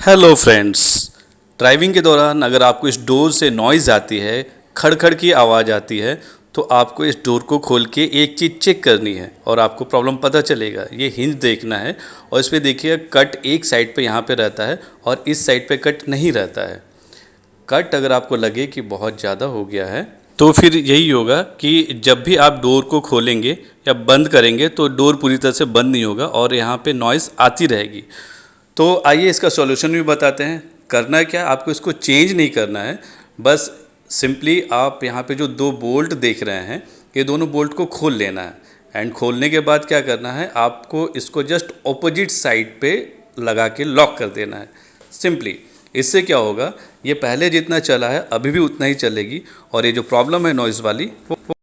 Hello friends. Driving के दौरान अगर आपको इस डोर से नॉइज़ आती है, खड़-खड़ की आवाज़ आती है, तो आपको इस डोर को खोल के एक चीज़ चेक करनी है और आपको प्रॉब्लम पता चलेगा। ये हिंज देखना है और इस पे देखिए कट एक साइड पे यहाँ पे रहता है और इस साइड पे कट नहीं रहता है। कट अगर आपको लगे कि बहुत ज़्यादा हो गया है तो फिर यही होगा कि जब भी आप डोर को खोलेंगे या बंद करेंगे तो डोर पूरी तरह से बंद नहीं होगा और यहाँ पे नॉइज़ आती रहेगी। तो आइए इसका सॉल्यूशन भी बताते हैं। करना क्या, आपको इसको चेंज नहीं करना है, बस सिंपली आप यहाँ पे जो दो बोल्ट देख रहे हैं ये दोनों बोल्ट को खोल लेना है। एंड खोलने के बाद क्या करना है, आपको इसको जस्ट ऑपोजिट साइड पे लगा के लॉक कर देना है सिंपली। इससे क्या होगा, ये पहले जितना चला है अभी भी उतना ही चलेगी और ये जो प्रॉब्लम है नॉइज़ वाली वो